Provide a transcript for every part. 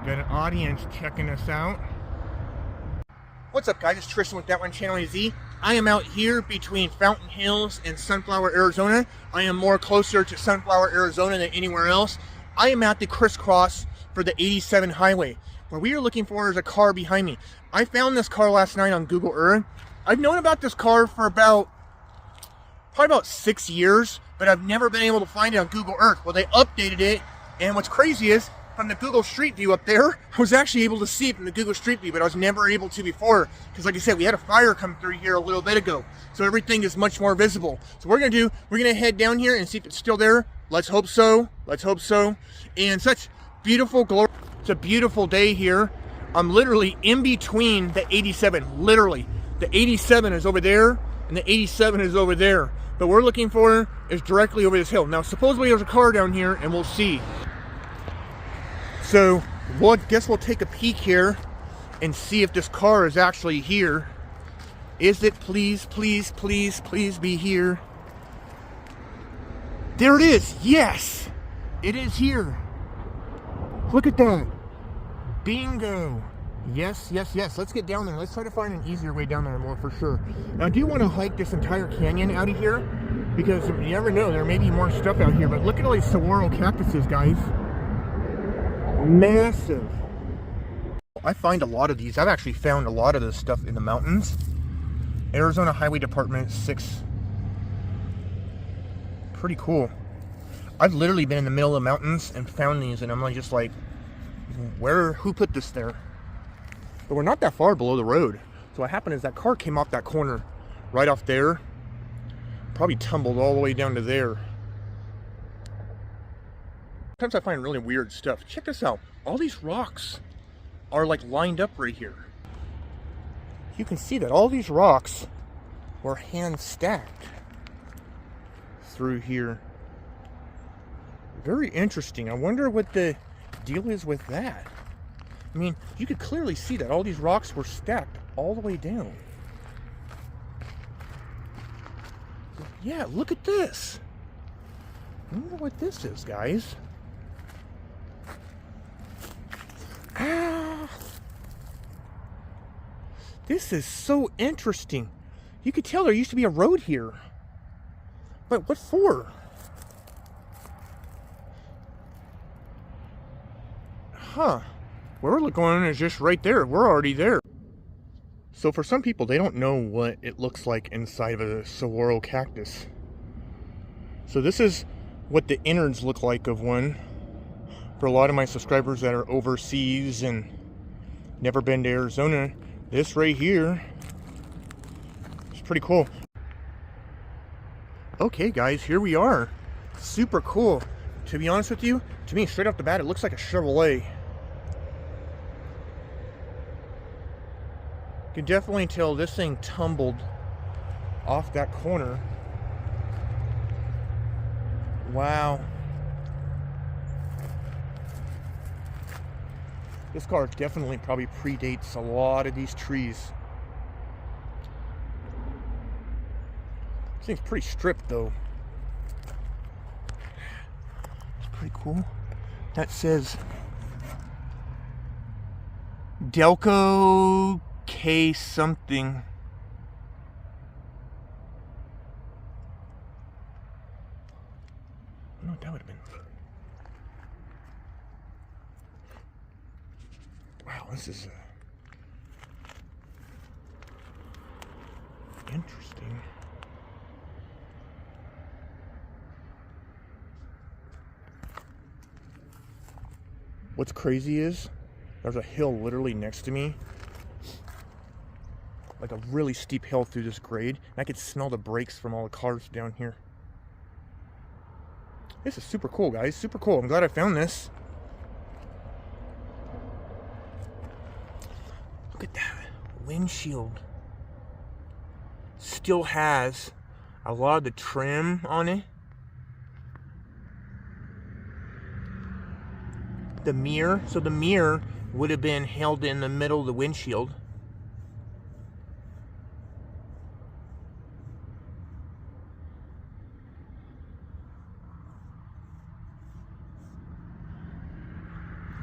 Got an audience checking us out. What's up, guys? It's Tristan with That One Channel AZ. I am out here between Fountain Hills and Sunflower, Arizona. I am more closer to Sunflower, Arizona than anywhere else. I am at the crisscross for the 87 highway. What we are looking for is a car behind me. I found this car last night on Google Earth. I've known about this car for probably about 6 years, but I've never been able to find it on Google Earth. Well, they updated it, and what's crazy is, from the Google Streetview up there, I was actually able to see it from the Google Streetview, but I was never able to before, because like I said, we had a fire come through here a little bit ago, so everything is much more visible. So what we're going to head down here and see if it's still there. Let's hope so. Let's hope so. And such beautiful glory. It's a beautiful day here. I'm literally in between the 87, literally. The 87 is over there, and the 87 is over there. But what we're looking for is directly over this hill. Now, supposedly there's a car down here, and we'll see. So, I guess we'll take a peek here and see if this car is actually here. Is it? Please, please, please, please be here. There it is. Yes, it is here. Look at that. Bingo. Yes, yes, yes. Let's get down there. Let's try to find an easier way down there more for sure. Now, I do want to hike this entire canyon out of here because you never know. There may be more stuff out here, but look at all these saguaro cactuses, guys. Massive. I find a lot of these. I've actually found a lot of this stuff in the mountains. Arizona Highway Department 6. Pretty cool. I've literally been in the middle of the mountains and found these, and I'm like, just like, who put this there? But we're not that far below the road. So what happened is that car came off that corner right off there. Probably tumbled all the way down to there. Sometimes I find really weird stuff. Check this out. All these rocks are like lined up right here. You can see that all these rocks were hand stacked through here. Very interesting. I wonder what the deal is with that. I mean, you could clearly see that all these rocks were stacked all the way down. Yeah, look at this. I wonder what this is, guys. Ah, this is so interesting. You could tell there used to be a road here. But what for? Huh. Where we're going is just right there. We're already there. So for some people, they don't know what it looks like inside of a saguaro cactus. So this is what the innards look like of one. For a lot of my subscribers that are overseas and never been to Arizona, this right here is pretty cool. Okay guys, here we are. Super cool. To be honest with you, to me, straight off the bat, it looks like a Chevrolet. You can definitely tell this thing tumbled off that corner. Wow. This car definitely probably predates a lot of these trees. This thing's pretty stripped though. It's pretty cool. That says Delco K something. I don't know what that would have been. Wow, this is interesting. What's crazy is there's a hill literally next to me, like a really steep hill through this grade, and I could smell the brakes from all the cars down here. This is super cool, guys. Super cool. I'm glad I found this. Look at that windshield. Still has a lot of the trim on it. The mirror, so the mirror would have been held in the middle of the windshield.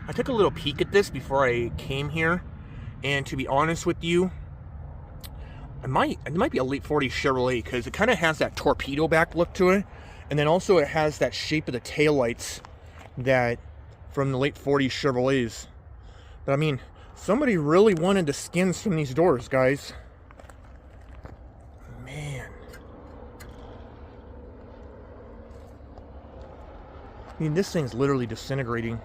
I took a little peek at this before I came here, and to be honest with you, it might be a late 40s Chevrolet, because it kind of has that torpedo back look to it, and then also it has that shape of the taillights that from the late 40s Chevrolets. But I mean, somebody really wanted the skins from these doors, guys. Man. I mean, this thing's literally disintegrating.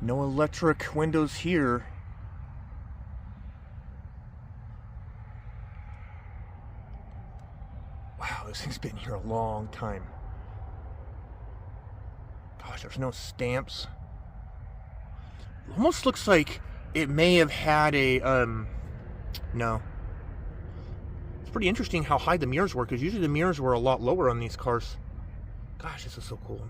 No electric windows here. Wow, this thing's been here a long time. Gosh, there's no stamps. Almost looks like it may have had a, no. It's pretty interesting how high the mirrors were, because usually the mirrors were a lot lower on these cars. Gosh, this is so cool.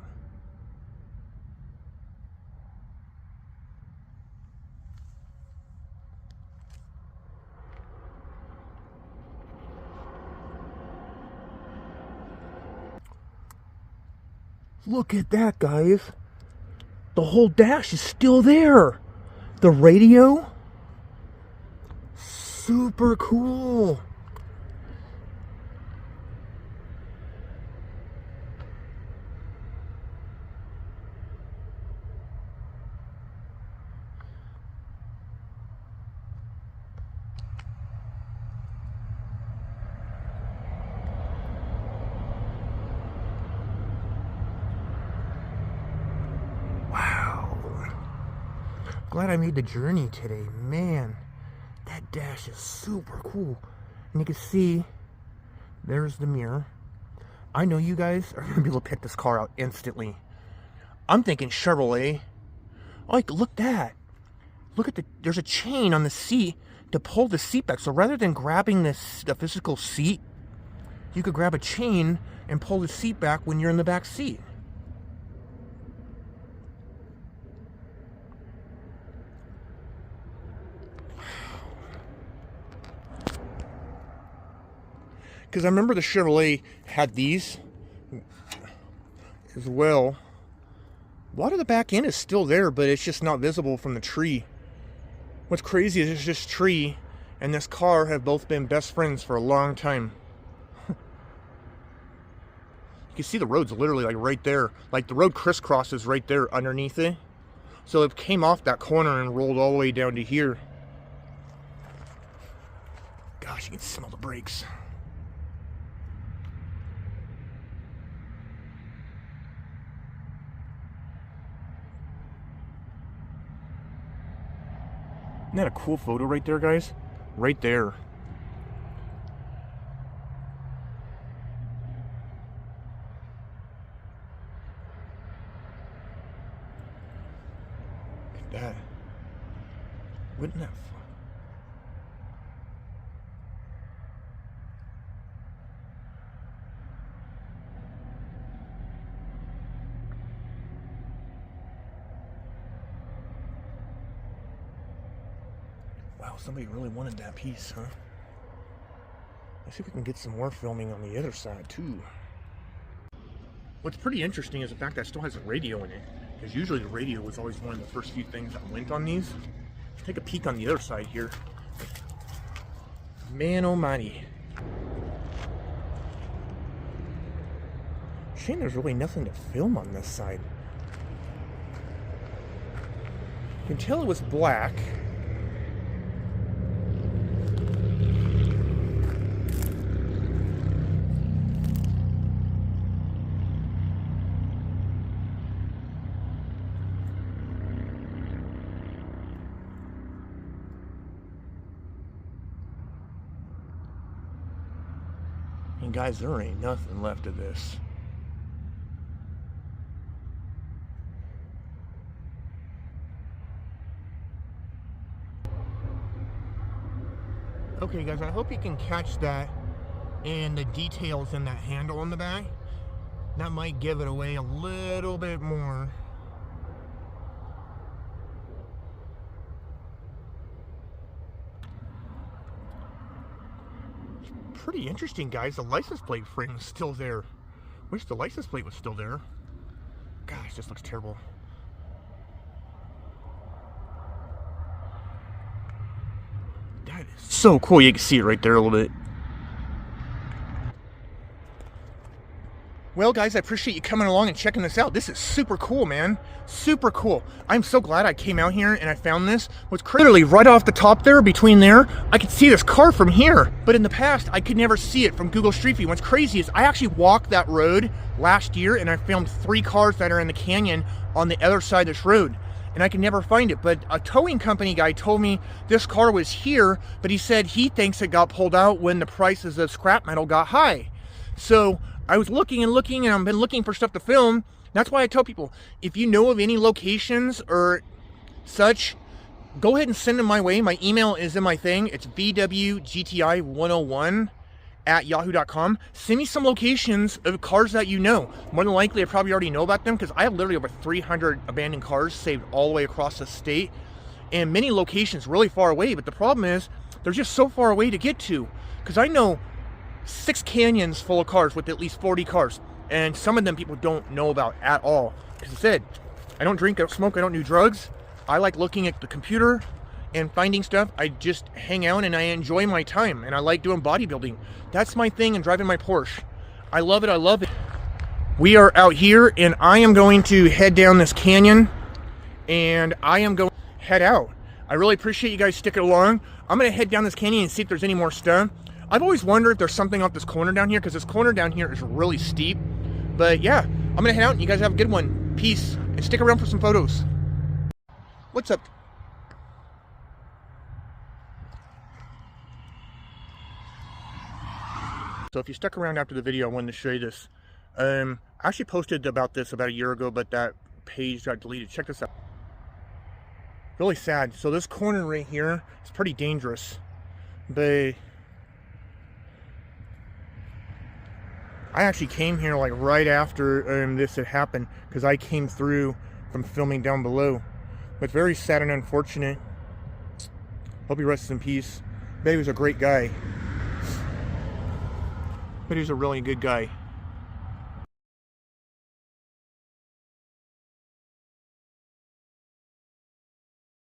Look at that, guys. The whole dash is still there. The radio. Super cool. Glad I made the journey today. Man, that dash is super cool. And you can see, there's the mirror. I know you guys are going to be able to pick this car out instantly. I'm thinking Chevrolet. Like, look at that. Look at there's a chain on the seat to pull the seat back. So rather than grabbing the physical seat, you could grab a chain and pull the seat back when you're in the back seat. Because I remember the Chevrolet had these as well. A lot of the back end is still there, but it's just not visible from the tree. What's crazy is this tree and this car have both been best friends for a long time. You can see the road's literally like right there. Like the road crisscrosses right there underneath it. So it came off that corner and rolled all the way down to here. Gosh, you can smell the brakes. Isn't that a cool photo right there, guys? Right there. Look at that. Wouldn't that fun? Wow, somebody really wanted that piece, huh? Let's see if we can get some more filming on the other side, too. What's pretty interesting is the fact that it still has a radio in it. Because usually the radio was always one of the first few things that went on these. Let's take a peek on the other side here. Man almighty. Shame there's really nothing to film on this side. You can tell it was black. And guys, there ain't nothing left of this. Okay guys, I hope you can catch that and the details in that handle on the back. That might give it away a little bit more. Pretty interesting, guys. The license plate frame is still there. Wish the license plate was still there. Gosh, this looks terrible. That is so cool. You can see it right there a little bit. Well, guys, I appreciate you coming along and checking this out. This is super cool, man. Super cool. I'm so glad I came out here and I found this. What's literally right off the top there, between there, I could see this car from here. But in the past, I could never see it from Google Streetview. What's crazy is I actually walked that road last year and I filmed 3 cars that are in the canyon on the other side of this road. And I could never find it. But a towing company guy told me this car was here, but he said he thinks it got pulled out when the prices of scrap metal got high. So I was looking and looking, and I've been looking for stuff to film. That's why I tell people, if you know of any locations or such, go ahead and send them my way. My email is in my thing. It's vwgti101@yahoo.com. Send me some locations of cars that you know. More than likely, I probably already know about them because I have literally over 300 abandoned cars saved all the way across the state, and many locations really far away. But the problem is, they're just so far away to get to, because I know 6 canyons full of cars with at least 40 cars, and some of them people don't know about at all. As I said, I don't drink, I don't smoke, I don't do drugs. I like looking at the computer and finding stuff. I just hang out and I enjoy my time, and I like doing bodybuilding. That's my thing, and driving my Porsche. I love it, I love it. We are out here, and I am going to head down this canyon, and I am going to head out. I really appreciate you guys sticking along. I'm going to head down this canyon and see if there's any more stuff. I've always wondered if there's something off this corner down here, because this corner down here is really steep. But yeah, I'm gonna head out and you guys have a good one. Peace, and stick around for some photos. What's up? So if you stuck around after the video, I wanted to show you this. I actually posted about this about a year ago, but that page got deleted. Check this out. Really sad. So this corner right here is pretty dangerous. But I actually came here like right after this had happened, because I came through from filming down below. But very sad and unfortunate. Hope he rests in peace. But he was a great guy. But he was a really good guy.